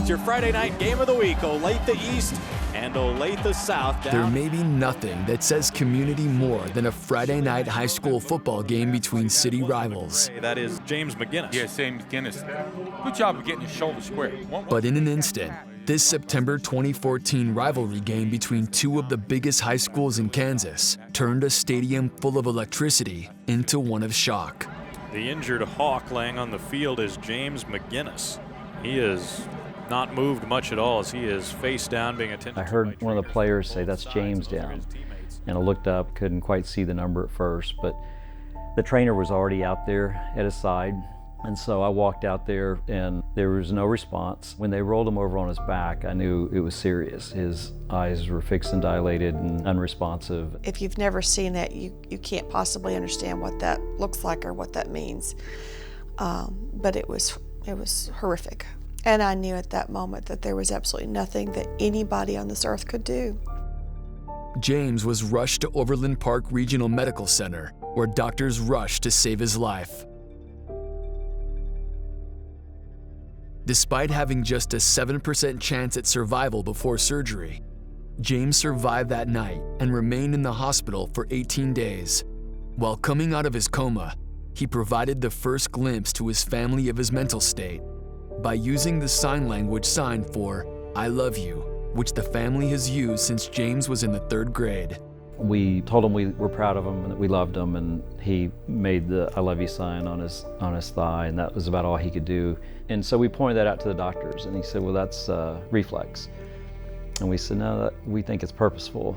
It's your Friday night game of the week. Olathe East and Olathe South. There may be nothing that says community more than a Friday night high school football game between city rivals. That is James McGinnis. Yeah, James McGinnis. Good job of getting his shoulder square. But in an instant, this September 2014 rivalry game between two of the biggest high schools in Kansas turned a stadium full of electricity into one of shock. The injured Hawk laying on the field is James McGinnis. He is not moved much at all as he is face down being attended. I heard one of the players say, "That's James down." And I looked up, couldn't quite see the number at first, but the trainer was already out there at his side. And so I walked out there and there was no response. When they rolled him over on his back, I knew it was serious. His eyes were fixed and dilated and unresponsive. If you've never seen that, you can't possibly understand what that looks like or what that means. But it was horrific. And I knew at that moment that there was absolutely nothing that anybody on this earth could do. James was rushed to Overland Park Regional Medical Center, where doctors rushed to save his life. Despite having just a 7% chance at survival before surgery, James survived that night and remained in the hospital for 18 days. While coming out of his coma, he provided the first glimpse to his family of his mental state by using the sign language sign for "I love you," which the family has used since James was in the 3rd grade. We told him we were proud of him and that we loved him, and he made the "I love you" sign on his thigh, and that was about all he could do. And so we pointed that out to the doctors, and he said, "Well, that's reflex." And we said, "No, we think it's purposeful."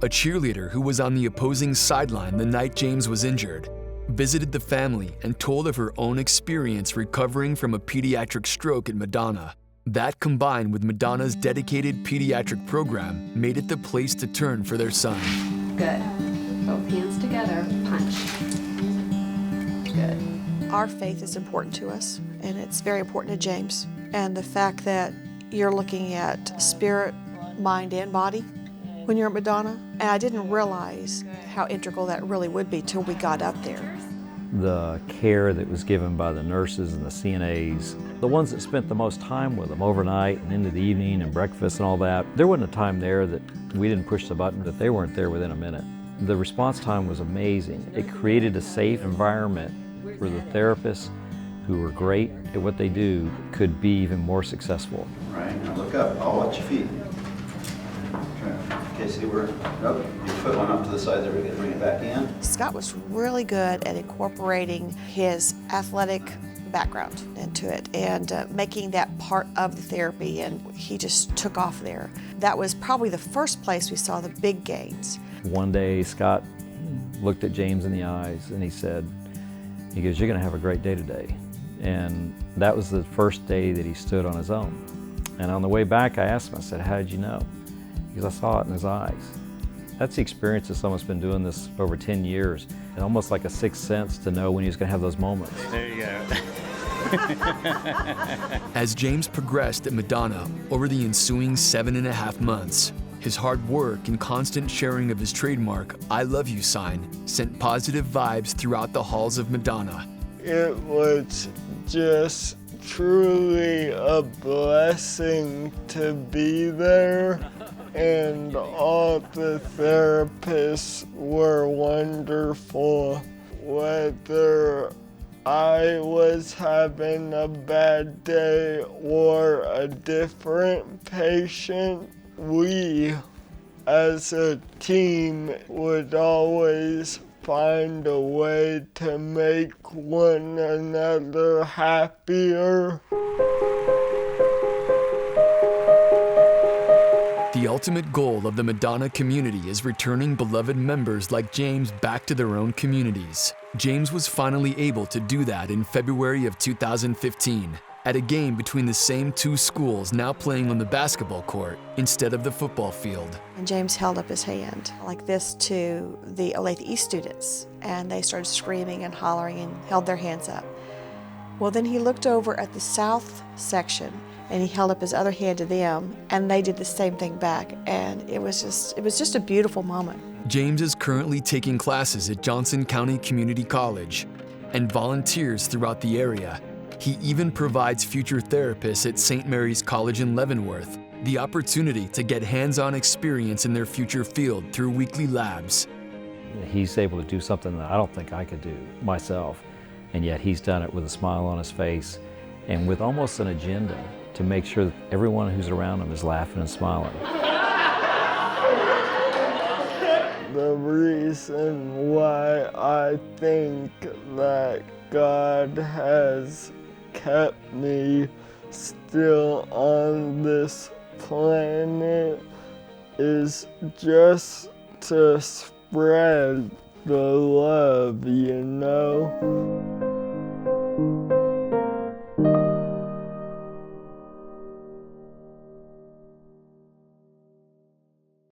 A cheerleader who was on the opposing sideline the night James was injured visited the family and told of her own experience recovering from a pediatric stroke at Madonna. That, combined with Madonna's dedicated pediatric program, made it the place to turn for their son. Good. Both hands together, punch. Good. Our faith is important to us, and it's very important to James. And the fact that you're looking at spirit, mind, and body when you're at Madonna, and I didn't realize how integral that really would be till we got up there. The care that was given by the nurses and the CNAs, the ones that spent the most time with them overnight and into the evening and breakfast and all that, there wasn't a time there that we didn't push the button that they weren't there within a minute. The response time was amazing. It created a safe environment where the therapists, who were great at what they do, could be even more successful. Right, now look up. I'll watch your feet. Okay, see where, nope, your foot went up to the side there, we can bring it back in. Scott was really good at incorporating his athletic background into it and making that part of the therapy, and he just took off there. That was probably the first place we saw the big gains. One day, Scott looked at James in the eyes and he goes, "You're gonna have a great day today." And that was the first day that he stood on his own. And on the way back, I asked him, I said, "How did you know?" Because I saw it in his eyes. That's the experience of someone who's been doing this for over 10 years, and almost like a sixth sense to know when he was gonna have those moments. There you go. As James progressed at Madonna over the ensuing 7.5 months, his hard work and constant sharing of his trademark "I love you" sign sent positive vibes throughout the halls of Madonna. It was just truly a blessing to be there, and all the therapists were wonderful. Whether I was having a bad day or a different patient, we as a team would always find a way to make one another happier. The ultimate goal of the Madonna community is returning beloved members like James back to their own communities. James was finally able to do that in February of 2015 at a game between the same two schools now playing on the basketball court instead of the football field. And James held up his hand like this to the Olathe East students, and they started screaming and hollering and held their hands up. Well, then he looked over at the South section and he held up his other hand to them, and they did the same thing back, and it was just a beautiful moment. James is currently taking classes at Johnson County Community College and volunteers throughout the area, He even provides future therapists at St. Mary's College in Leavenworth the opportunity to get hands-on experience in their future field through weekly labs. He's able to do something that I don't think I could do myself, and yet he's done it with a smile on his face and with almost an agenda to make sure that everyone who's around him is laughing and smiling. The reason why I think that God has kept me still on this planet is just to spread the love, you know?